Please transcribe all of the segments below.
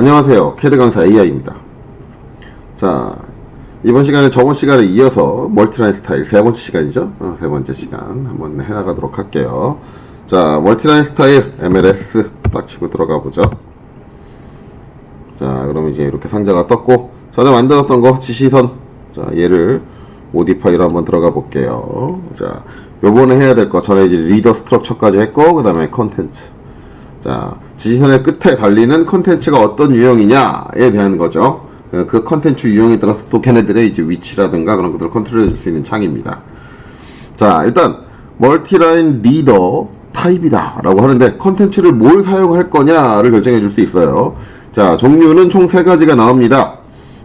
안녕하세요. 캐드 강사 AI입니다. 자, 이번 시간에 저번 시간에 이어서 멀티라인 스타일 세 번째 시간이죠. 세 번째 시간 한번 해나가도록 할게요. 자, 멀티라인 스타일 MLS 딱 치고 들어가 보죠. 자, 그러면 이제 이렇게 상자가 떴고, 전에 만들었던 거 지시선, 자, 얘를 모디파이로 한번 들어가 볼게요. 자, 요번에 해야 될 거 전에 이제 리더 스트럭처까지 했고, 그 다음에 컨텐츠. 자, 지시선의 끝에 달리는 컨텐츠가 어떤 유형이냐에 대한 거죠. 그 컨텐츠 유형에 따라서 또 걔네들의 이제 위치라든가 그런 것들을 컨트롤 해줄 수 있는 창입니다. 자, 일단 멀티라인 리더 타입이다 라고 하는데, 컨텐츠를 뭘 사용할 거냐를 결정해 줄 수 있어요. 자, 종류는 총 3가지가 나옵니다.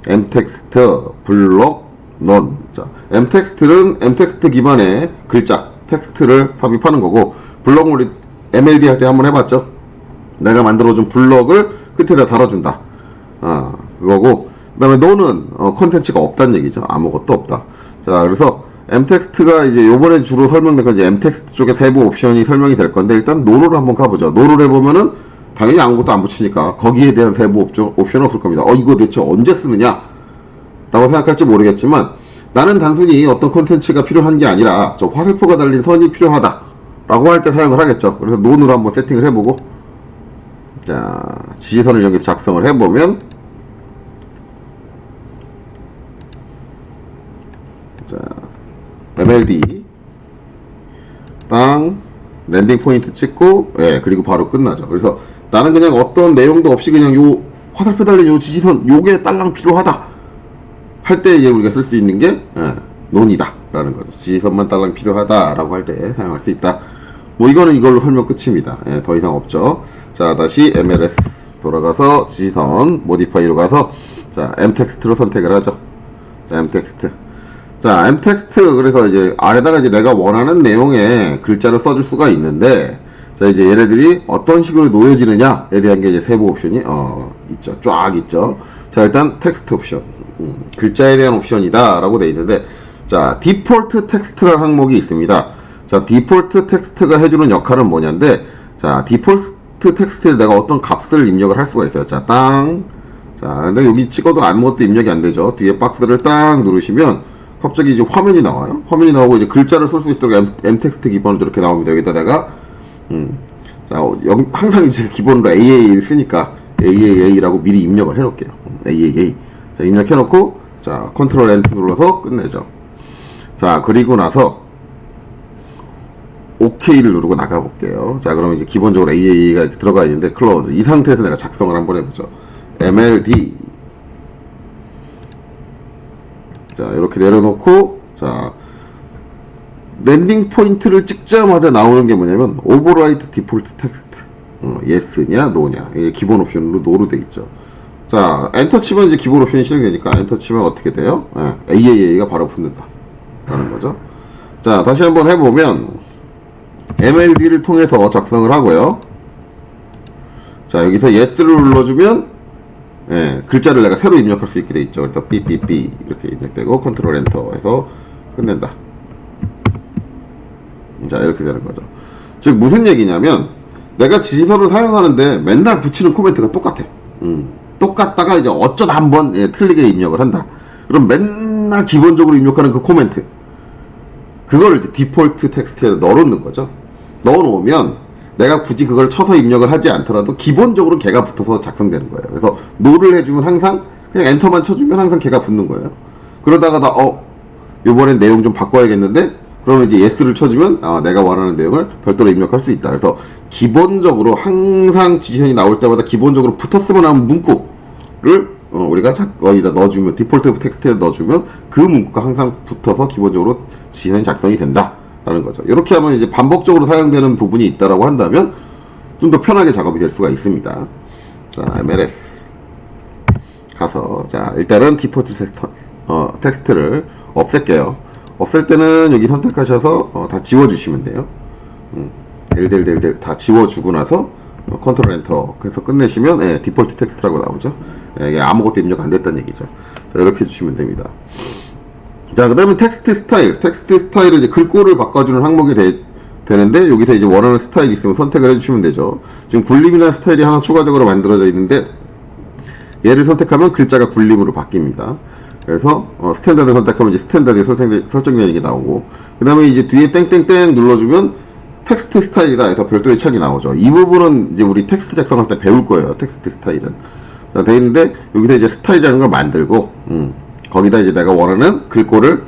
m텍스트, 블록, 넌. 자, m텍스트는 m텍스트 기반의 글자, 텍스트를 삽입하는 거고, 블록은 우리 MLD 할 때 한번 해봤죠. 내가 만들어준 블럭을 끝에다 달아준다. 그거고, 그 다음에 너는 컨텐츠가 없다는 얘기죠. 아무것도 없다. 자, 그래서 m텍스트가 이제 요번에 주로 설명된 건 이제 m텍스트 쪽에 세부 옵션이 설명이 될 건데, 일단 노로를 한번 가보죠. 노로를 해보면은 당연히 아무것도 안 붙이니까 거기에 대한 세부 옵션은 없을 겁니다. 이거 대체 언제 쓰느냐? 라고 생각할지 모르겠지만, 나는 단순히 어떤 컨텐츠가 필요한 게 아니라 저 화살표가 달린 선이 필요하다 라고 할 때 사용을 하겠죠. 그래서 논으로 한번 세팅을 해보고, 자, 지시선을 여기 작성을 해보면, 자, MLD 땅 랜딩 포인트 찍고, 예, 그리고 바로 끝나죠. 그래서 나는 그냥 어떤 내용도 없이 그냥 요 화살표 달린 요 지시선 요게 딸랑 필요하다 할 때 이제 우리가 쓸 수 있는 게 논이다 라는 거죠. 지시선만 딸랑 필요하다 라고 할 때 사용할 수 있다. 뭐 이거는 이걸로 설명 끝입니다. 예, 더 이상 없죠. 자, 다시 MLS 돌아가서 지시선 모디파이로 가서, 자, m텍스트로 선택을 하죠. 자, m텍스트. 자, m텍스트. 그래서 이제 아래다가 이제 내가 원하는 내용의 글자를 써줄 수가 있는데, 자, 이제 얘네들이 어떤 식으로 놓여지느냐에 대한 게 이제 세부 옵션이 있죠. 쫙 있죠. 자, 일단 텍스트 옵션. 글자에 대한 옵션이다 라고 돼 있는데, 자, 디폴트 텍스트라는 항목이 있습니다. 자, 디폴트 텍스트가 해주는 역할은 뭐냐인데, 자, 디폴트 텍스트에 내가 어떤 값을 입력을 할 수가 있어요. 자, 땅. 자, 근데 여기 찍어도 아무것도 입력이 안 되죠. 뒤에 박스를 딱 누르시면 갑자기 이제 화면이 나와요. 화면이 나오고 이제 글자를 쓸 수 있도록 m텍스트 기본으로 이렇게 나옵니다. 여기다 내가 자, 항상 이제 기본으로 AAA를 쓰니까 AAA라고 미리 입력을 해놓을게요. AAA. 자, 입력해놓고, 자, 컨트롤 엔터 눌러서 끝내죠. 자, 그리고 나서 OK를 누르고 나가볼게요. 자, 그러면 이제 기본적으로 AAA가 이렇게 들어가 있는데, 클로즈. 이 상태에서 내가 작성을 한번 해보죠. MLD. 자, 이렇게 내려놓고, 자, 랜딩 포인트를 찍자마자 나오는 게 뭐냐면, 오버라이드 디폴트 텍스트. yes냐, no냐. 이게 기본 옵션으로 no로 돼 있죠. 자, 엔터 치면 이제 기본 옵션이 실행되니까, 엔터 치면 어떻게 돼요? AAA가 바로 붙는다. 라는 거죠. 자, 다시 한번 해보면, MLD를 통해서 작성을 하고요. 자, 여기서 yes를 눌러주면, 예, 글자를 내가 새로 입력할 수 있게 돼 있죠. 그래서 삐삐삐 이렇게 입력되고, 컨트롤 엔터 해서 끝낸다. 자, 이렇게 되는 거죠. 즉, 무슨 얘기냐면, 내가 지시선을 사용하는데 맨날 붙이는 코멘트가 똑같아. 똑같다가 이제 어쩌다 한번 틀리게 입력을 한다. 그럼 맨날 기본적으로 입력하는 그 코멘트, 그거를 이제 디폴트 텍스트에 넣어놓는 거죠. 넣어놓으면 내가 굳이 그걸 쳐서 입력을 하지 않더라도 기본적으로 걔가 붙어서 작성되는 거예요. 그래서 노를 해주면 항상 그냥 엔터만 쳐주면 항상 걔가 붙는 거예요. 그러다가 나 요번엔 내용 좀 바꿔야겠는데, 그러면 이제 yes를 쳐주면 내가 원하는 내용을 별도로 입력할 수 있다. 그래서 기본적으로 항상 지시선이 나올 때마다 기본적으로 붙었으면 하는 문구를 우리가 어디다 넣어주면, 디폴트 텍스트에 넣어주면 그 문구가 항상 붙어서 기본적으로 지시선이 작성이 된다 라는 거죠. 이렇게 하면 이제 반복적으로 사용되는 부분이 있다라고 한다면 좀 더 편하게 작업이 될 수가 있습니다. 자, MLS 가서, 자, 일단은 디폴트 텍스트를 없앨게요. 없앨 때는 여기 선택하셔서 다 지워주시면 돼요. 델델델델 다 지워주고 나서 컨트롤 엔터 해서 끝내시면 디폴트 텍스트라고 나오죠. 이게 아무것도 입력 안 됐다는 얘기죠. 자, 이렇게 해주시면 됩니다. 자, 그 다음에 텍스트 스타일. 텍스트 스타일은 이제 글꼴을 바꿔주는 항목이 되는데, 여기서 이제 원하는 스타일이 있으면 선택을 해주시면 되죠. 지금 굴림이라는 스타일이 하나 추가적으로 만들어져 있는데, 얘를 선택하면 글자가 굴림으로 바뀝니다. 그래서 스탠다드 선택하면 이제 스탠다드에 설정되는 게 나오고, 그 다음에 이제 뒤에 땡땡땡 눌러주면 텍스트 스타일이다 해서 별도의 창이 나오죠. 이 부분은 이제 우리 텍스트 작성할 때 배울 거예요. 텍스트 스타일은. 자, 돼 있는데 여기서 이제 스타일이라는 걸 만들고, 거기다 이제 내가 원하는 글꼴을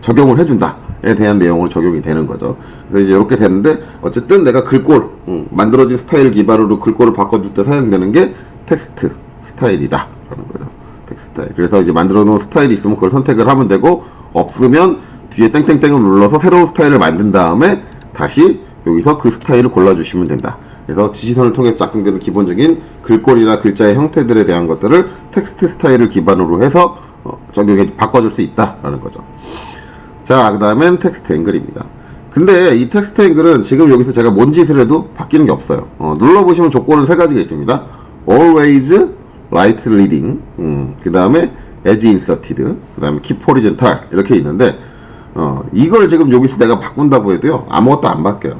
적용을 해준다에 대한 내용으로 적용이 되는 거죠. 그래서 이제 이렇게 되는데, 어쨌든 내가 글꼴 만들어진 스타일 기반으로 글꼴을 바꿔줄 때 사용되는 게 텍스트 스타일이다 라는 거죠. 텍스트 스타일. 그래서 이제 만들어 놓은 스타일이 있으면 그걸 선택을 하면 되고, 없으면 뒤에 땡땡땡을 눌러서 새로운 스타일을 만든 다음에 다시 여기서 그 스타일을 골라주시면 된다. 그래서 지시선을 통해서 작성되는 기본적인 글꼴이나 글자의 형태들에 대한 것들을 텍스트 스타일을 기반으로 해서 바꿔줄 수 있다라는 거죠. 자, 그 다음엔 텍스트 앵글입니다. 근데 이 텍스트 앵글은 지금 여기서 제가 뭔 짓을 해도 바뀌는 게 없어요. 눌러보시면 조건은 세 가지가 있습니다. Always Right Reading, 그 다음에 Edge Inserted, 그 다음에 Keep Horizontal 이렇게 있는데, 이걸 지금 여기서 내가 바꾼다고 해도요, 아무것도 안 바뀌어요.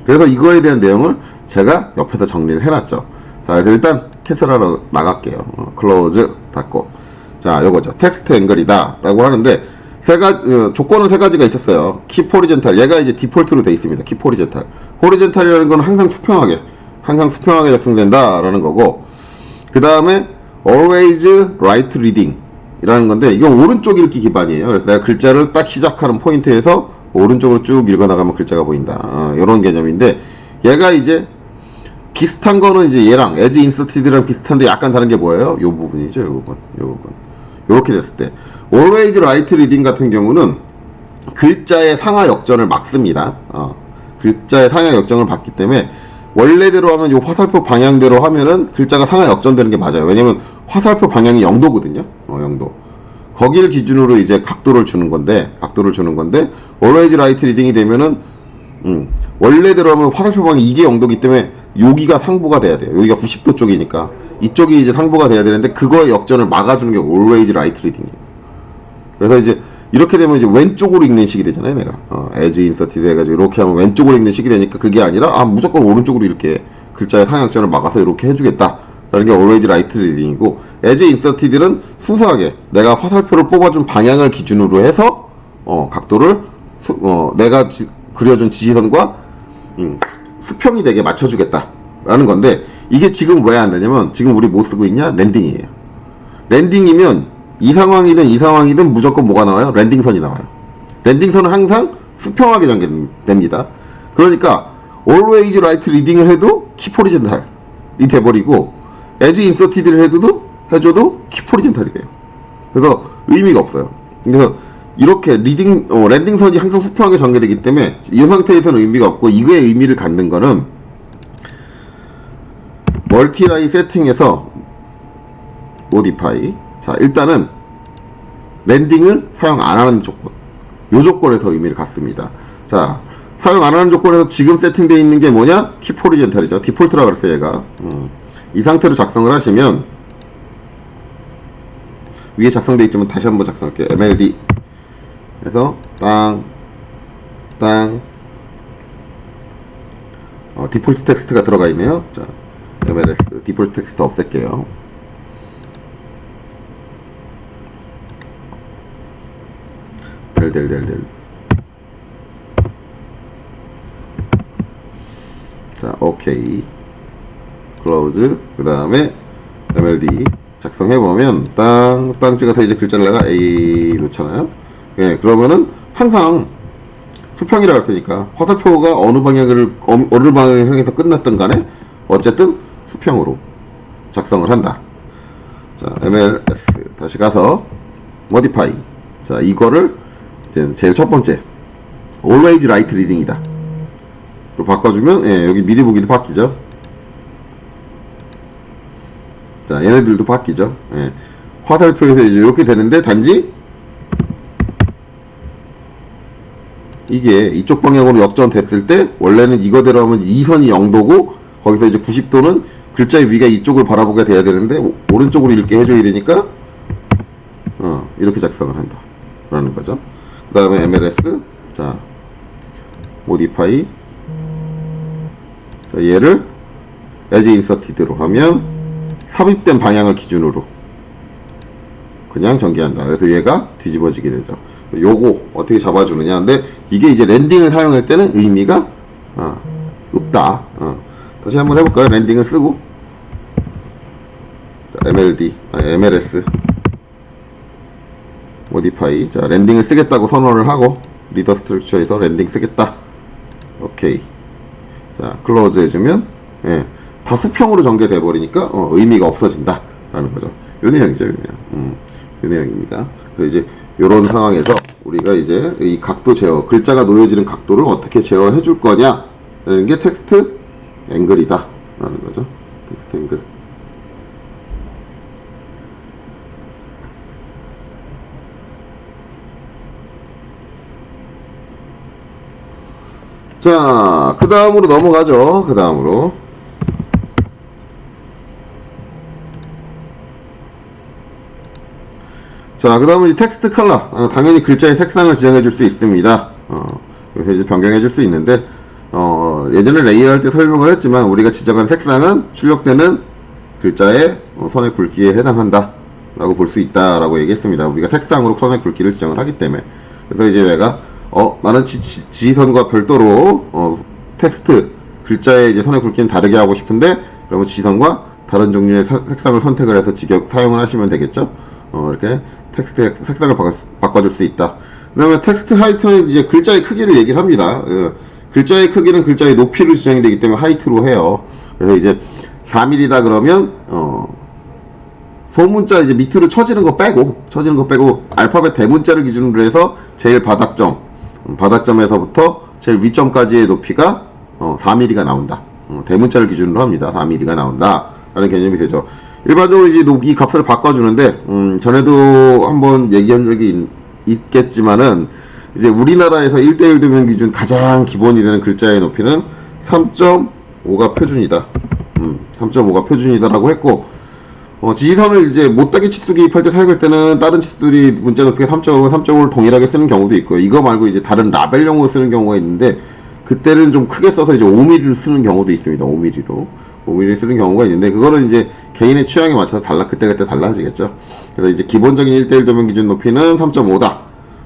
그래서 이거에 대한 내용을 제가 옆에다 정리를 해놨죠. 자, 그래서 일단 캔슬하러 나갈게요. 클로즈 닫고. 자, 요거죠. 텍스트 앵글이다 라고 하는데, 조건은 세 가지가 있었어요. Keep Horizontal. 얘가 이제 디폴트로 되어 있습니다. Keep Horizontal. Horizontal이라는 건 항상 수평하게 작성된다 라는 거고, 그 다음에 Always Right Reading 이라는 건데, 이건 오른쪽 읽기 기반이에요. 그래서 내가 글자를 딱 시작하는 포인트에서 오른쪽으로 쭉 읽어나가면 글자가 보인다. 이런 개념인데, 얘가 이제 비슷한 거는 이제 얘랑 Edge Inserted랑 비슷한데 약간 다른 게 뭐예요? 요 부분이죠. 요 부분. 요렇게 됐을 때 Always Right Reading 같은 경우는 글자의 상하 역전을 막습니다. 글자의 상하 역전을 막기 때문에 원래대로 하면 요 화살표 방향대로 하면은 글자가 상하 역전되는 게 맞아요. 왜냐면 화살표 방향이 0도거든요. 0도. 거기를 기준으로 이제 각도를 주는 건데 Always Right Reading이 되면은 원래대로 하면 화살표 방향이 이게 0도기 때문에 여기가 상부가 돼야 돼요. 여기가 90도 쪽이니까 이쪽이 이제 상부가 돼야 되는데, 그거의 역전을 막아주는 게 Always Right Reading이에요. 그래서 이제 이렇게 되면 이제 왼쪽으로 읽는 식이 되잖아요, 내가. Edge Inserted 해가지고 이렇게 하면 왼쪽으로 읽는 식이 되니까, 그게 아니라 무조건 오른쪽으로 이렇게 글자의 상향점을 막아서 이렇게 해주겠다 라는 게 Always Right Reading이고, Edge Inserted는 순수하게 내가 화살표를 뽑아준 방향을 기준으로 해서 각도를 내가 그려준 지시선과 수평이 되게 맞춰주겠다 라는 건데, 이게 지금 왜 안 되냐면, 지금 우리 뭐 쓰고 있냐? 랜딩이에요. 랜딩이면 이 상황이든 무조건 뭐가 나와요? 랜딩선이 나와요. 랜딩선은 항상 수평하게 전개됩니다. 그러니까 Always Right Reading을 해도 Keep Horizontal이 돼버리고, Edge Inserted를 해줘도 Keep Horizontal이 돼요. 그래서 의미가 없어요. 그래서 이렇게 랜딩선이 항상 수평하게 전개되기 때문에 이 상태에서는 의미가 없고, 이거의 의미를 갖는 거는 멀티라인 세팅에서 모디파이. 자, 일단은 랜딩을 사용 안 하는 조건, 요 조건에서 의미를 갖습니다. 자, 사용 안 하는 조건에서 지금 세팅되어 있는 게 뭐냐? Keep Horizontal이죠. 디폴트라고 그랬어요, 얘가. 이 상태로 작성을 하시면, 위에 작성되어 있지만 다시 한번 작성할게요. MLD 해서 디폴트 텍스트가 들어가 있네요. 자, MLS 디폴트 텍스트 없앨게요. 자, 오케이. 클로즈. 그 다음에 MLD 작성해보면 땅 찍어서 이제 글자를 내가 A 놓잖아요. 예, 그러면은 항상 수평이라고 했으니까 화살표가 어느 방향을 향해서 끝났든 간에 어쨌든 수평으로 작성을 한다. 자, MLS 다시 가서 modify. 자, 이거를 이제 제일 첫 번째 Always Right Reading이다 로 바꿔주면, 예, 여기 미리 보기도 바뀌죠. 자, 얘네들도 바뀌죠. 예. 화살표에서 이제 이렇게 되는데, 단지 이게 이쪽 방향으로 역전됐을 때 원래는 이거대로 하면 이 선이 0도고 거기서 이제 90도는 글자의 위가 이쪽을 바라보게 돼야 되는데 오른쪽으로 읽게 해줘야 되니까 이렇게 작성을 한다 라는 거죠. 그 다음에 MLS. 자, modify. 자, 얘를 Edge Inserted로 하면 삽입된 방향을 기준으로 그냥 전개한다. 그래서 얘가 뒤집어지게 되죠. 요거 어떻게 잡아주느냐. 근데 이게 이제 랜딩을 사용할 때는 의미가 없다. 다시 한번 해볼까요? 랜딩을 쓰고 자, MLS 모디파이. 자, 랜딩을 쓰겠다고 선언을 하고 리더 스트럭처에서 랜딩 쓰겠다. 오케이. 자, 클로즈 해주면 다 수평으로 전개돼 버리니까 의미가 없어진다 라는 거죠. 요 내용이죠. 요 내용입니다. 그래서 이제 요런 상황에서 우리가 이제 이 각도 제어, 글자가 놓여지는 각도를 어떻게 제어해 줄 거냐 라는 게 텍스트 앵글이다 라는 거죠. 텍스트 앵글. 자, 그 다음으로 넘어가죠. 그 다음으로. 자, 그 다음은 이 텍스트 컬러. 당연히 글자의 색상을 지정해 줄 수 있습니다. 그래서 이제 변경해 줄 수 있는데, 예전에 레이어할 때 설명을 했지만, 우리가 지정한 색상은 출력되는 글자의 선의 굵기에 해당한다. 라고 볼 수 있다. 라고 얘기했습니다. 우리가 색상으로 선의 굵기를 지정을 하기 때문에. 그래서 이제 내가, 나는 지선과 별도로, 텍스트, 글자의 이제 선의 굵기는 다르게 하고 싶은데, 그러면 지선과 다른 종류의 색상을 선택을 해서 사용을 하시면 되겠죠. 이렇게 텍스트의 색상을 바꿔줄 수 있다. 그 다음에 텍스트 하이트는 이제 글자의 크기를 얘기를 합니다. 글자의 크기는 글자의 높이로 지정이 되기 때문에 하이트로 해요. 그래서 이제 4mm다 그러면, 소문자 이제 밑으로 쳐지는 거 빼고 알파벳 대문자를 기준으로 해서 제일 바닥점에서부터 제일 위점까지의 높이가 4mm가 나온다. 대문자를 기준으로 합니다. 4mm가 나온다. 라는 개념이 되죠. 일반적으로 이제 이 값을 바꿔주는데, 전에도 한번 얘기한 적이 있겠지만은, 이제 우리나라에서 1대1 도면 기준 가장 기본이 되는 글자의 높이는 3.5가 표준이다. 3.5가 표준이다라고 했고, 지시선을 이제 못다기 치수 기입할 때 사용할 때는 다른 치수들이 문자 높이가 3.5를 동일하게 쓰는 경우도 있고요. 이거 말고 이제 다른 라벨용으로 쓰는 경우가 있는데, 그때는 좀 크게 써서 이제 5mm를 쓰는 경우도 있습니다. 5mm 쓰는 경우가 있는데, 그거는 이제 개인의 취향에 맞춰서 그때그때 달라지겠죠. 그래서 이제 기본적인 1대1 도면 기준 높이는 3.5다.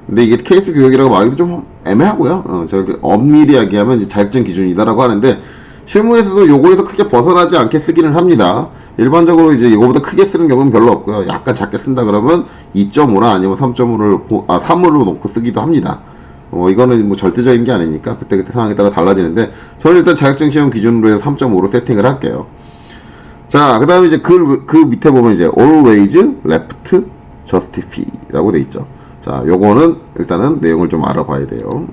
근데 이게 케이스 규격이라고 말하기도 좀 애매하고요. 저렇게 엄밀하게 하면 이제 자격증 기준이다라고 하는데, 실무에서도 요거에서 크게 벗어나지 않게 쓰기는 합니다. 일반적으로 이제 이거보다 크게 쓰는 경우는 별로 없고요. 약간 작게 쓴다 그러면 2.5나 아니면 3으로 놓고 쓰기도 합니다. 이거는 뭐 절대적인 게 아니니까 그때 상황에 따라 달라지는데, 저는 일단 자격증 시험 기준으로 해서 3.5로 세팅을 할게요. 자, 그 다음에 이제 그 밑에 보면 이제 always left justify 라고 돼 있죠. 자, 요거는 일단은 내용을 좀 알아봐야 돼요.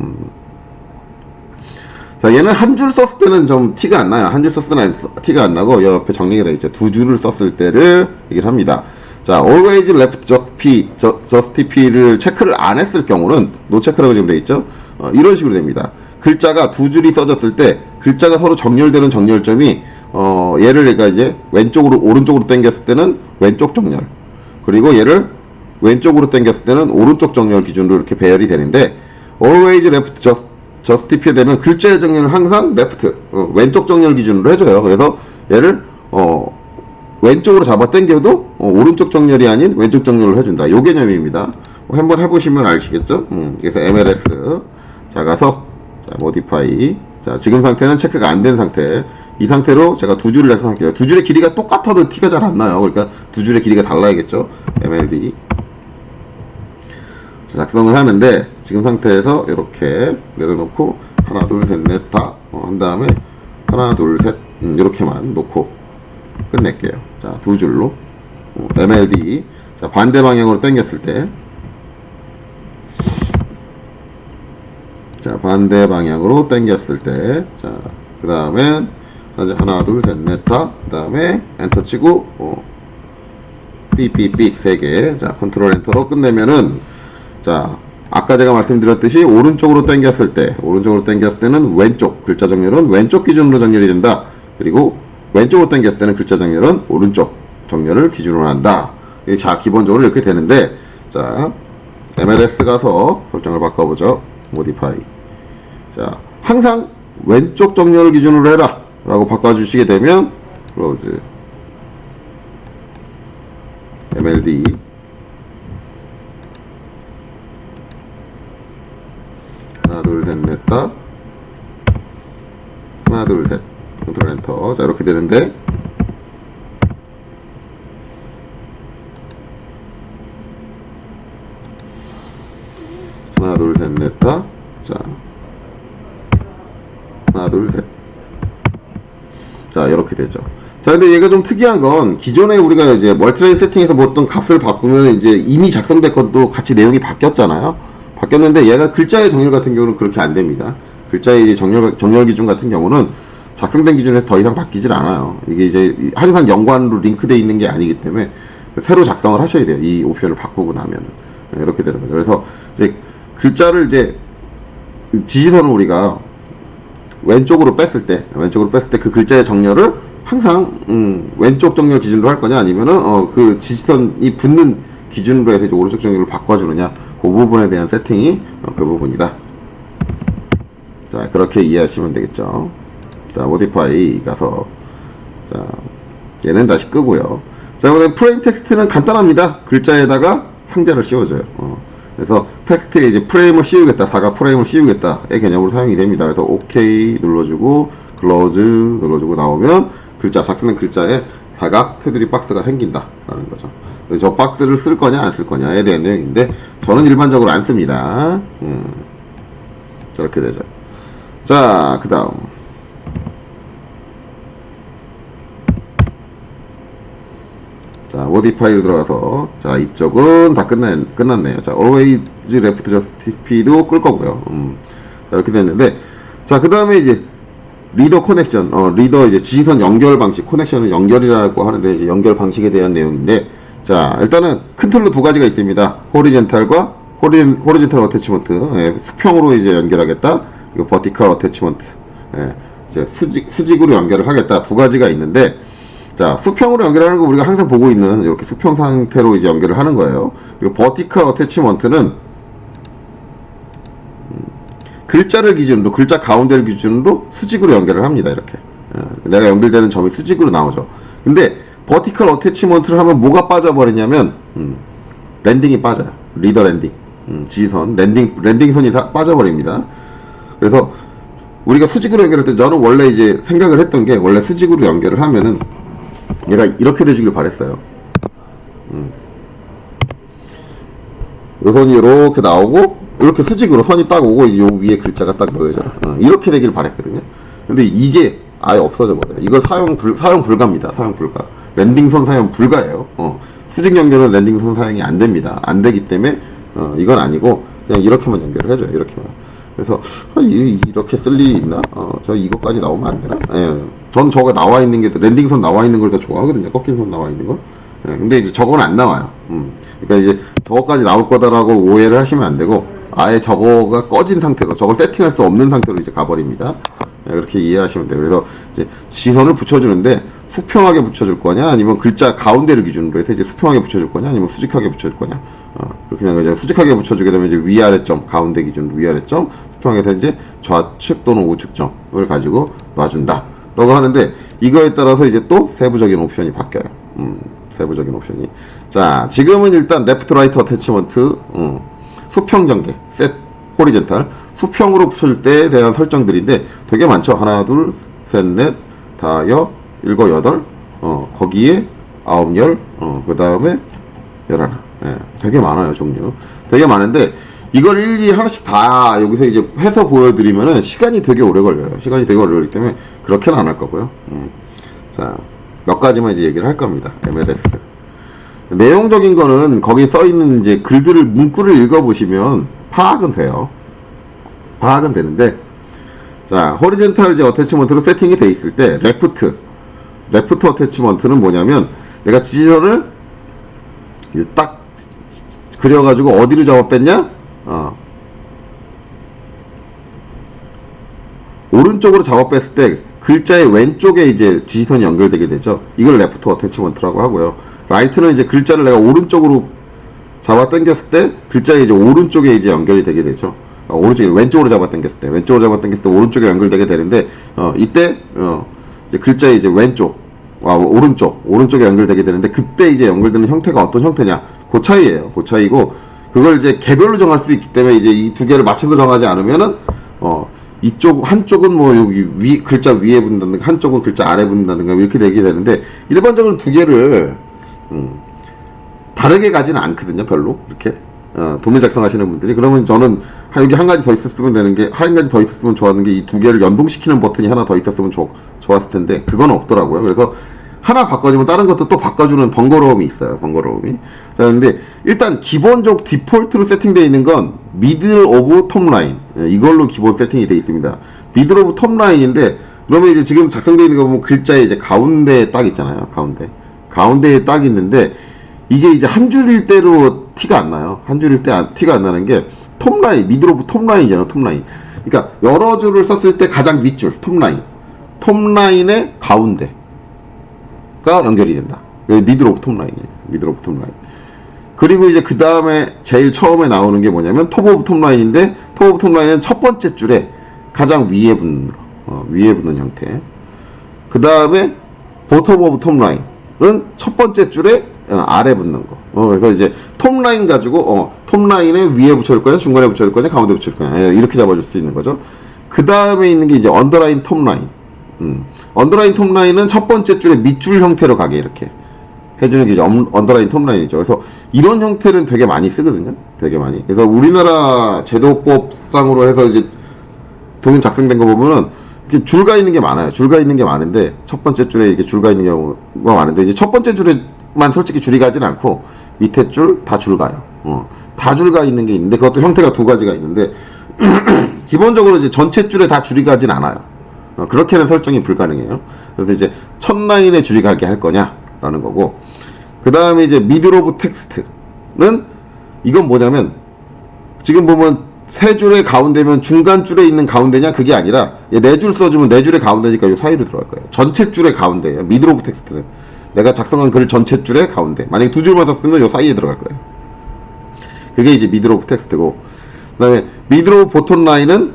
자, 얘는 한 줄 썼을 때는 좀 티가 안 나요. 한 줄 썼으나 티가 안 나고, 옆에 정리가 돼 있죠. 두 줄을 썼을 때를 얘기를 합니다. 자, always left justify를 체크를 안 했을 경우는 노체크라고 지금 돼 있죠. 이런 식으로 됩니다. 글자가 두 줄이 써졌을 때 글자가 서로 정렬되는 정렬점이 얘를 내가 이제 오른쪽으로 당겼을 때는 왼쪽 정렬, 그리고 얘를 왼쪽으로 당겼을 때는 오른쪽 정렬 기준으로 이렇게 배열이 되는데, always left justify 되면 글자의 정렬은 항상 left, 왼쪽 정렬 기준으로 해줘요. 그래서 얘를 왼쪽으로 잡아 당겨도 오른쪽 정렬이 아닌 왼쪽 정렬을 해준다. 요 개념입니다. 한번 해보시면 아시겠죠? 그래서 MLS 자 가서 modify, 자 지금 상태는 체크가 안 된 상태, 이 상태로 제가 두 줄을 작성할게요. 두 줄의 길이가 똑같아도 티가 잘 안 나요. 그러니까 두 줄의 길이가 달라야겠죠. MLD 작성을 하는데, 지금 상태에서 이렇게 내려놓고 하나 둘 셋 넷 다 한 다음에 하나 둘 셋 이렇게만 놓고 끝낼게요. 자, 두 줄로 MLD. 자, 반대 방향으로 당겼을 때, 자 반대 방향으로 당겼을 때, 자 그 다음에 하나 둘 셋 넷 다, 그 다음에 엔터 치고 삐삐삐 3개. 자, 컨트롤 엔터로 끝내면은, 자 아까 제가 말씀드렸듯이 오른쪽으로 당겼을 때는 왼쪽 글자 정렬은 왼쪽 기준으로 정렬이 된다. 그리고 왼쪽으로 당겼을 때는 글자 정렬은 오른쪽 정렬을 기준으로 한다. 자, 기본적으로 이렇게 되는데, 자 MLS 가서 설정을 바꿔보죠. modify. 자, 항상 왼쪽 정렬을 기준으로 해라 라고 바꿔주시게 되면, close MLD 셋, 넷, 다. 하나, 둘, 셋. 컨트롤 엔터. 자, 이렇게 되는데, 하나, 둘, 셋, 넷, 다. 자, 하나, 둘, 셋. 자, 이렇게 되죠. 자, 근데 얘가 좀 특이한 건 기존에 우리가 이제 멀티라인 세팅에서 뭐 어떤 값을 바꾸면 이제 이미 작성된 것도 같이 내용이 바뀌었잖아요. 바뀌었는데 얘가 글자의 정렬 같은 경우는 그렇게 안 됩니다. 글자의 이제 정렬 기준 같은 경우는 작성된 기준에서 더 이상 바뀌질 않아요. 이게 이제 항상 연관으로 링크되어 있는 게 아니기 때문에 새로 작성을 하셔야 돼요. 이 옵션을 바꾸고 나면은. 이렇게 되는 거죠. 그래서 이제 글자를 이제 지시선을 우리가 왼쪽으로 뺐을 때 그 글자의 정렬을 항상 왼쪽 정렬 기준으로 할 거냐 아니면은 그 지시선이 붙는 기준으로 해서 이제 오른쪽 정렬을 바꿔주느냐 그 부분에 대한 세팅이 그 부분이다. 자, 그렇게 이해하시면 되겠죠. 자, 모디파이 가서 자, 얘는 다시 끄고요. 자, 그다음에 프레임 텍스트는 간단합니다. 글자에다가 상자를 씌워줘요. 그래서 텍스트에 이제 프레임을 씌우겠다, 사각 프레임을 씌우겠다의 개념으로 사용이 됩니다. 그래서 OK 눌러주고 클로즈 눌러주고 나오면 글자, 작성된 글자에 사각 테두리 박스가 생긴다라는 거죠. 그래서 저 박스를 쓸 거냐 안 쓸 거냐에 대한 내용인데 저는 일반적으로 안 씁니다. 저렇게 되죠. 자, 그 다음 자, 모디파이로 들어가서 자, 이쪽은 다 끝났네요. 자, always left justify도 끌 거고요. 자, 이렇게 됐는데 자, 그 다음에 이제 리더 커넥션, 리더 이제 지시선 연결 방식, 커넥션은 연결이라고 하는데 이제 연결 방식에 대한 내용인데 자, 일단은 큰 틀로 두 가지가 있습니다. 호리젠탈과 호리젠탈 어태치먼트, 예, 수평으로 이제 연결하겠다. 그리고 버티컬 어태치먼트, 예, 이제 수직으로 연결을 하겠다. 두 가지가 있는데 자, 수평으로 연결하는 거 우리가 항상 보고 있는 이렇게 수평 상태로 이제 연결을 하는 거예요. 그리고 버티컬 어태치먼트는 글자를 기준으로, 글자 가운데를 기준으로 수직으로 연결을 합니다. 이렇게 내가 연결되는 점이 수직으로 나오죠. 근데 버티컬 어태치먼트를 하면 뭐가 빠져버리냐면 랜딩이 빠져요. 리더 랜딩, 지선 랜딩선이 빠져버립니다. 그래서 우리가 수직으로 연결할 때 저는 원래 이제 생각을 했던 게 원래 수직으로 연결을 하면은 얘가 이렇게 되주길 바랬어요. 요 선이 이렇게 나오고 이렇게 수직으로 선이 딱 오고 요 위에 글자가 딱 놓여져요. 이렇게 되길 바랬거든요. 근데 이게 아예 없어져 버려요. 이걸 사용 불가입니다. 사용 불가. 랜딩선 사용 불가예요. 수직 연결은 랜딩선 사용이 안 됩니다. 안 되기 때문에 이건 아니고 그냥 이렇게만 연결을 해줘요. 이렇게만. 그래서 이렇게 쓸 일이 있나? 저 이거까지 나오면 안 되나? 예. 전 저거 나와 있는 게 랜딩선 나와 있는 걸 더 좋아하거든요. 꺾인 선 나와 있는 거. 예. 근데 이제 저건 안 나와요. 그러니까 이제 저거까지 나올 거다라고 오해를 하시면 안 되고 아예 저거가 꺼진 상태로 저걸 세팅할 수 없는 상태로 이제 가버립니다. 예, 그렇게 이해하시면 돼요. 그래서 이제 지선을 붙여주는데 수평하게 붙여줄 거냐 아니면 글자 가운데를 기준으로 해서 이제 수평하게 붙여줄 거냐 아니면 수직하게 붙여줄 거냐 그렇게 되는 거죠. 수직하게 붙여주게 되면 이제 위아래점 가운데 기준 위아래점 수평에서 이제 좌측 또는 우측점을 가지고 놔준다 라고 하는데 이거에 따라서 이제 또 세부적인 옵션이 바뀌어요. 세부적인 옵션이 자 지금은 일단 레프트 라이트 어태치먼트 수평 전개 셋 호리젠탈 수평으로 붙일 때에 대한 설정들인데 되게 많죠. 하나 둘 셋 넷 다섯 일곱 여덟 거기에 아홉 열 그 다음에 11 예, 되게 많아요. 종류 되게 많은데 이걸 일일이 하나씩 다 여기서 이제 해서 보여드리면은 시간이 되게 오래 걸려요. 시간이 되게 오래 걸리기 때문에 그렇게는 안 할 거고요. 자, 몇 가지만 이제 얘기를 할 겁니다. MLS 내용적인 거는 거기 써 있는 이제 글들을 문구를 읽어보시면 파악은 돼요. 파악은 되는데 자, 호리젠탈 이제 어태치먼트로 세팅이 돼 있을 때 레프트 어태치먼트는 뭐냐면 내가 지지선을 딱 그려가지고 어디로 잡아 뺐냐? 오른쪽으로 잡아 뺐을 때 글자의 왼쪽에 이제 지시선이 연결되게 되죠. 이걸 레프트 어태치먼트라고 하고요. 라이트는 이제 글자를 내가 오른쪽으로 잡아 당겼을 때 글자의 이제 오른쪽에 이제 연결이 되게 되죠. 왼쪽으로 잡아 당겼을 때 오른쪽에 연결되게 되는데 이때 이제 글자의 이제 오른쪽에 연결되게 되는데 그때 이제 연결되는 형태가 어떤 형태냐? 그 차이예요. 그 차이고 그걸 이제 개별로 정할 수 있기 때문에 이제 이 두 개를 맞춰서 정하지 않으면은 이쪽 한쪽은 뭐 여기 글자 위에 붙는다든가 한쪽은 글자 아래 붙는다든가 이렇게 되게 되는데 일반적으로 두 개를 다르게 가지는 않거든요. 별로 이렇게 도면 작성하시는 분들이. 그러면 저는 여기 한 가지 더 있었으면 되는 게, 한 가지 더 있었으면 좋았는 게 이 두 개를 연동시키는 버튼이 하나 더 있었으면 좋았을 텐데 그건 없더라고요. 그래서 하나 바꿔주면 다른 것도 또 바꿔주는 번거로움이 있어요. 번거로움이. 자, 근데 일단 기본적 디폴트로 세팅되어 있는 건 미들 오브 톱라인, 이걸로 기본 세팅이 되어 있습니다. 미들 오브 톱라인인데, 그러면 이제 지금 작성되어 있는 거 보면 글자에 이제 가운데에 딱 있잖아요. 가운데에 딱 있는데 이게 이제 한 줄일 때로 티가 안 나요. 한 줄일 때 티가 안 나는 게 톱라인, 미들 오브 톱라인이잖아요. 톱라인. 그러니까 여러 줄을 썼을 때 가장 윗줄 톱라인의 가운데가 연결이 된다. 미들 오브 톱라인이에요. 미들 오브 톱라인. 그리고 이제 그 다음에 제일 처음에 나오는 게 뭐냐면 톱 오브 톱라인인데, 톱 오브 톱라인은 첫 번째 줄에 가장 위에 붙는 거, 위에 붙는 형태. 그 다음에 보텀 오브 톱라인은 첫 번째 줄에 아래 붙는 거. 그래서 이제 톱라인 가지고 톱라인에 위에 붙여줄 거냐, 중간에 붙여줄 거냐, 가운데 붙여줄 거냐, 이렇게 잡아줄 수 있는 거죠. 그 다음에 있는 게 이제 언더라인 톱라인. 언더라인 톱라인은 첫 번째 줄에 밑줄 형태로 가게 이렇게 해주는 게 이제 언더라인 톱라인이죠. 그래서 이런 형태는 되게 많이 쓰거든요. 되게 많이. 그래서 우리나라 제도법상으로 해서 이제 도면 작성된 거 보면은 이렇게 줄가 있는 게 많아요. 줄가 있는 게 많은데, 첫 번째 줄에 이게 줄가 있는 경우가 많은데, 이제 첫 번째 줄에만 솔직히 줄이 가진 않고 밑에 줄 다 줄가요. 다 줄가 있는 게 있는데, 그것도 형태가 두 가지가 있는데 기본적으로 이제 전체 줄에 다 줄이 가진 않아요. 그렇게는 설정이 불가능해요. 그래서 이제 첫 라인에 줄이 가게 할 거냐라는 거고, 그 다음에 이제 미들 오브 텍스트는 이건 뭐냐면, 지금 보면 세 줄의 가운데면 중간 줄에 있는 가운데냐, 그게 아니라 네 줄 써주면 네 줄의 가운데니까 이 사이로 들어갈 거예요. 전체 줄의 가운데예요. 미들 오브 텍스트는 내가 작성한 글 전체 줄의 가운데. 만약에 두 줄만 썼으면 이 사이에 들어갈 거예요. 그게 이제 미들 오브 텍스트고, 그 다음에 미들 오브 보텀 라인은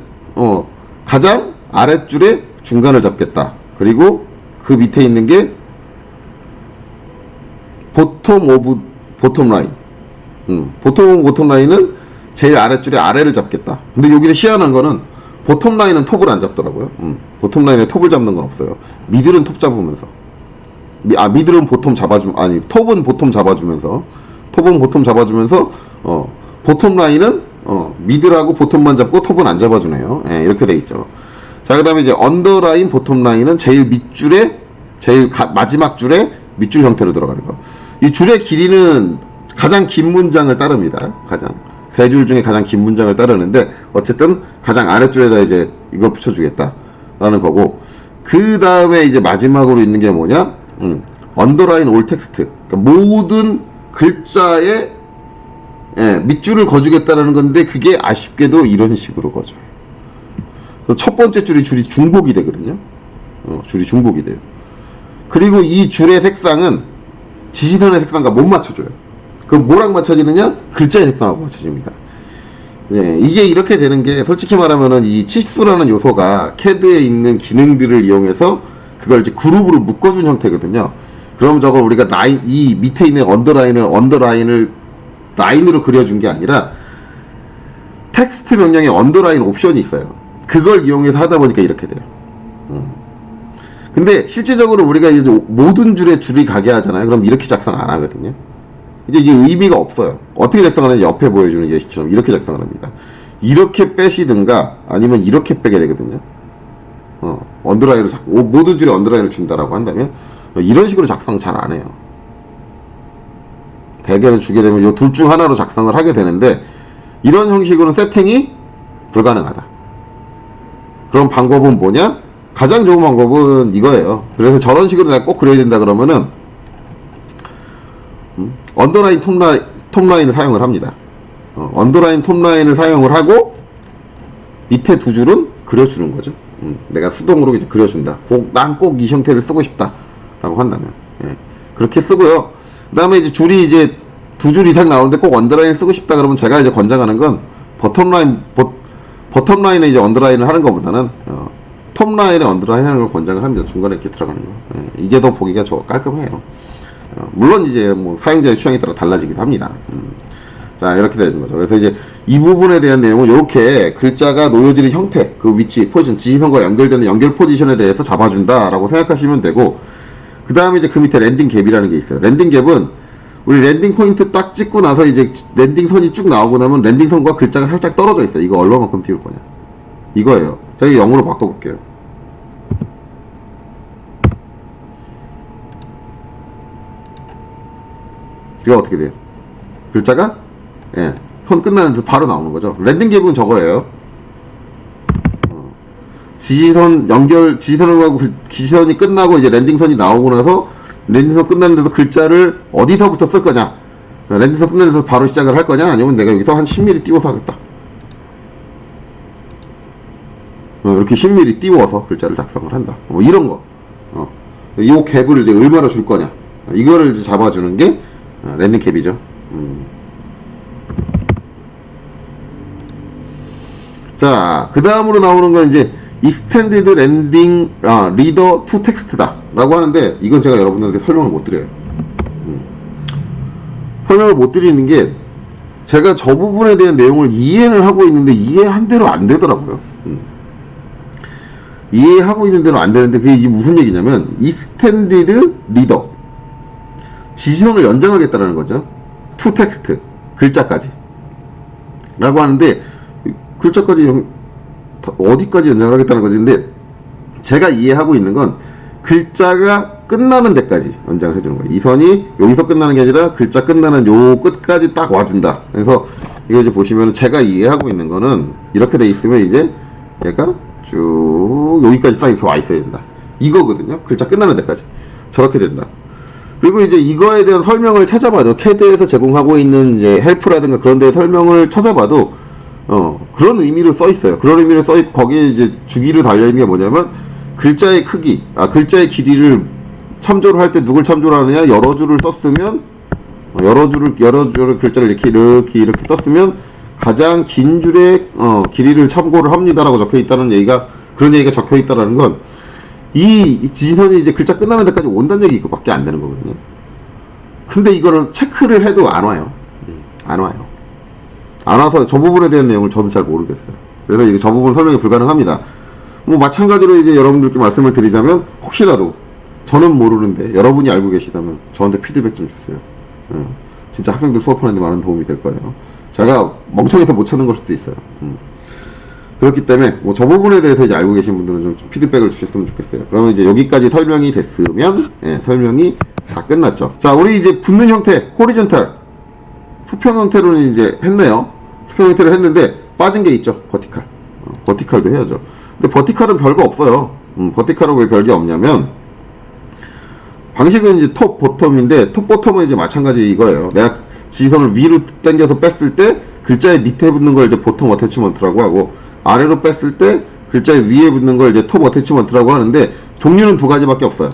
가장 아랫줄의 중간을 잡겠다. 그리고 그 밑에 있는 게 보텀 오브 보텀 라인. 보텀 오브 보텀 라인은 제일 아랫줄의 아래를 잡겠다. 근데 여기서 희한한 거는 보텀 라인은 톱을 안 잡더라고요. 보텀 라인에 톱을 잡는 건 없어요. 미들은 톱 잡으면서. 미들은 보텀 톱은 보텀 잡아주면서. 보텀 라인은 미들하고 보텀만 잡고 톱은 안 잡아주네요. 이렇게 돼 있죠. 자, 그 다음에 이제 언더라인 보텀 라인은 제일 밑줄에, 마지막 줄에 밑줄 형태로 들어가는 거. 이 줄의 길이는 가장 긴 문장을 따릅니다. 세 줄 중에 가장 긴 문장을 따르는데, 어쨌든 가장 아랫줄에다 이제 이걸 붙여주겠다라는 거고, 그 다음에 이제 마지막으로 있는 게 뭐냐? 언더라인 올 텍스트. 그러니까 모든 글자에 밑줄을 거주겠다라는 건데, 그게 아쉽게도 이런 식으로 거줘요. 첫 번째 줄이 중복이 되거든요. 줄이 중복이 돼요. 그리고 이 줄의 색상은 지시선의 색상과 못 맞춰줘요. 그럼 뭐랑 맞춰지느냐? 글자의 색상하고 맞춰집니다. 이게 이렇게 되는 게, 솔직히 말하면은 이 치수라는 요소가 CAD에 있는 기능들을 이용해서 그걸 이제 그룹으로 묶어준 형태거든요. 그럼 저걸 우리가 이 밑에 있는 언더라인을 라인으로 그려준 게 아니라 텍스트 명령에 언더라인 옵션이 있어요. 그걸 이용해서 하다 보니까 이렇게 돼요. 근데 실질적으로 우리가 이제 모든 줄에 줄이 가게 하잖아요. 그럼 이렇게 작성 안 하거든요. 이게 의미가 없어요. 어떻게 작성하는지 옆에 보여주는 예시처럼 이렇게 작성을 합니다. 이렇게 빼시든가 아니면 이렇게 빼게 되거든요. 언더라인을 모든 줄에 언더라인을 준다라고 한다면 이런 식으로 작성 잘 안 해요. 대개는 주게 되면 이 둘 중 하나로 작성을 하게 되는데, 이런 형식으로는 세팅이 불가능하다. 그럼 방법은 뭐냐? 가장 좋은 방법은 이거예요. 그래서 저런 식으로 내가 꼭 그려야 된다 그러면은 언더라인 톱라인을 사용을 합니다. 언더라인 톱라인을 사용을 하고 밑에 두 줄은 그려주는 거죠. 내가 수동으로 이제 그려준다. 난 꼭 이 형태를 쓰고 싶다라고 한다면, 그렇게 쓰고요. 그 다음에 이제 줄이 이제 두 줄 이상 나오는데 꼭 언더라인을 쓰고 싶다 그러면 제가 이제 권장하는 건 버텀 라인에 이제 언더라인을 하는 것보다는 톱 라인에 언더라인 하는 걸 권장을 합니다. 중간에 이렇게 들어가는 거. 이게 더 보기가 깔끔해요. 물론 이제 뭐 사용자의 취향에 따라 달라지기도 합니다. 자, 이렇게 되는 거죠. 그래서 이제 이 부분에 대한 내용은 이렇게 글자가 놓여지는 형태, 그 위치, 포지션, 지시선과 연결되는 연결 포지션에 대해서 잡아준다라고 생각하시면 되고, 그 다음에 이제 그 밑에 랜딩 갭이라는 게 있어요. 랜딩 갭은 우리 랜딩 포인트 딱 찍고 나서 이제 랜딩 선이 쭉 나오고 나면 랜딩 선과 글자가 살짝 떨어져 있어요. 이거 얼마만큼 띄울 거냐. 이거예요. 제가 0으로 바꿔볼게요. 이거 어떻게 돼요? 글자가 예, 선 끝나는 데 바로 나오는 거죠. 랜딩 갭은 저거예요. 지시선 연결, 지시선하고 지시선이 끝나고 이제 랜딩선이 나오고 나서 랜딩선 끝나는 데서 글자를 어디서부터 쓸 거냐. 랜딩선 끝나는 데서 바로 시작을 할 거냐, 아니면 내가 여기서 한 10mm 띄워서 하겠다. 이렇게 10mm 띄워서 글자를 작성을 한다. 이런 거. 이 갭을 이제 얼마나 줄 거냐. 이거를 이제 잡아주는 게 랜딩 갭이죠. 자, 그 다음으로 나오는 건 이제 Extended Landing Reader to Text다 라고 하는데, 이건 제가 여러분들한테 설명을 못 드려요. 설명을 못 드리는 게, 제가 저 부분에 대한 내용을 이해는 하고 있는데 이해한 대로 안 되더라고요. 이해하고 있는 대로 안 되는데, 그게 이게 무슨 얘기냐면 Extended Reader, 지시선을 연장하겠다라는 거죠. to text, 글자까지 라고 하는데, 글자까지 어디까지 연장을 하겠다는 거지. 근데 제가 이해하고 있는 건 글자가 끝나는 데까지 연장을 해주는 거예요. 이 선이 여기서 끝나는 게 아니라 글자 끝나는 요 끝까지 딱 와준다. 그래서 이거 이제 보시면 제가 이해하고 있는 거는 이렇게 돼 있으면 이제 얘가 쭉 여기까지 딱 이렇게 와 있어야 된다. 이거거든요. 글자 끝나는 데까지. 저렇게 된다. 그리고 이제 이거에 대한 설명을 찾아봐도, 캐드에서 제공하고 있는 이제 헬프라든가 그런 데에 설명을 찾아봐도 그런 의미로 써 있어요. 그런 의미로 써 있고, 거기에 이제 주기로 달려 있는 게 뭐냐면, 글자의 크기, 글자의 길이를 참조를 할 때 누굴 참조를 하느냐, 여러 줄을 썼으면, 여러 줄을 글자를 이렇게 썼으면, 가장 긴 줄의, 길이를 참고를 합니다라고 적혀 있다는 얘기가, 그런 얘기가 적혀 있다라는 건, 이 지시선이 이제 글자 끝나는 데까지 온다는 얘기 이거밖에 안 되는 거거든요. 근데 이거를 체크를 해도 안 와요. 안 와요. 안 와서 저 부분에 대한 내용을 저도 잘 모르겠어요. 그래서 이게 저 부분 설명이 불가능합니다. 뭐 마찬가지로 이제 여러분들께 말씀을 드리자면, 혹시라도 저는 모르는데 여러분이 알고 계시다면 저한테 피드백 좀 주세요. 진짜 학생들 수업하는데 많은 도움이 될 거예요. 제가 멍청해서 못 찾는 걸 수도 있어요. 그렇기 때문에 뭐 저 부분에 대해서 이제 알고 계신 분들은 좀 피드백을 주셨으면 좋겠어요. 그러면 이제 여기까지 설명이 됐으면 설명이 다 끝났죠. 자, 우리 이제 붙는 형태, 호리존탈 수평 형태로는 이제 했네요. 수평 형태를 했는데 빠진 게 있죠. 버티칼. 버티칼도 해야죠. 근데 버티칼은 별거 없어요. 버티칼은 왜 별게 없냐면, 방식은 이제 톱 보텀인데, 톱 보텀은 이제 마찬가지 이거예요. 내가 지시선을 위로 당겨서 뺐을 때 글자의 밑에 붙는 걸 이제 보텀 어태치먼트라고 하고, 아래로 뺐을 때 글자의 위에 붙는 걸 이제 톱 어태치먼트라고 하는데, 종류는 두 가지밖에 없어요.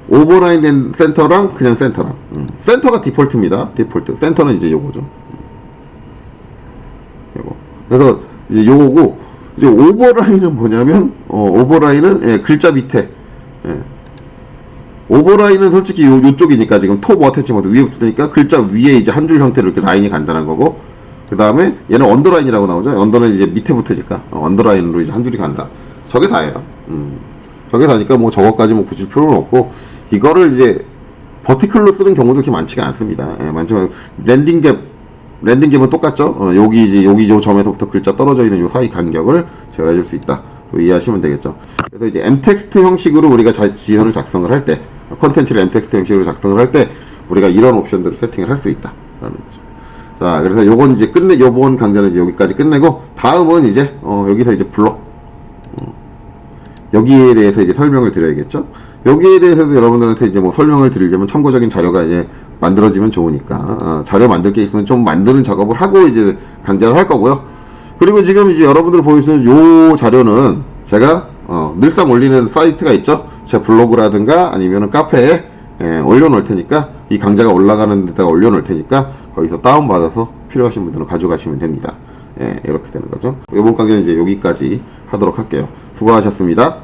오버라인 된 센터랑 그냥 센터랑. 센터가 디폴트입니다. 디폴트. 센터는 이제 요거죠. 요거. 그래서 이제 요거고, 이제 오버라인은 뭐냐면, 오버라인은 글자 밑에. 오버라인은 솔직히 요쪽이니까, 지금 톱 어태치먼트 위에 붙으니까 글자 위에 이제 한 줄 형태로 이렇게 라인이 간다는 거고, 그 다음에 얘는 언더라인이라고 나오죠. 언더는 이제 밑에 붙으니까 언더라인으로 이제 한 줄이 간다. 저게 다예요. 저게 다니까 뭐 저것까지 뭐 굳이 필요는 없고, 이거를 이제 버티클로 쓰는 경우도 그렇게 많지가 않습니다. 많지만 랜딩 갭은 똑같죠. 여기 이제 여기 요 점에서부터 글자 떨어져 있는 요 사이 간격을 제가 해줄 수 있다. 이해하시면 되겠죠. 그래서 이제 m텍스트 형식으로 우리가 지시선을 작성을 할 때, 컨텐츠를 m텍스트 형식으로 작성을 할 때 우리가 이런 옵션들을 세팅을 할 수 있다라는 거죠. 자, 그래서 요건 이제 요번 강좌는 이제 여기까지 끝내고, 다음은 이제 여기서 이제 블록, 여기에 대해서 이제 설명을 드려야겠죠. 여기에 대해서도 여러분들한테 이제 뭐 설명을 드리려면 참고적인 자료가 이제 만들어지면 좋으니까, 자료 만들 게 있으면 좀 만드는 작업을 하고 이제 강좌를 할 거고요. 그리고 지금 이제 여러분들 보여주는 요 자료는 제가 늘상 올리는 사이트가 있죠. 제 블로그라든가 아니면은 카페에 올려놓을 테니까, 이 강좌가 올라가는 데다가 올려놓을 테니까 거기서 다운받아서 필요하신 분들은 가져가시면 됩니다. 이렇게 되는 거죠. 이번 강좌는 이제 여기까지 하도록 할게요. 수고하셨습니다.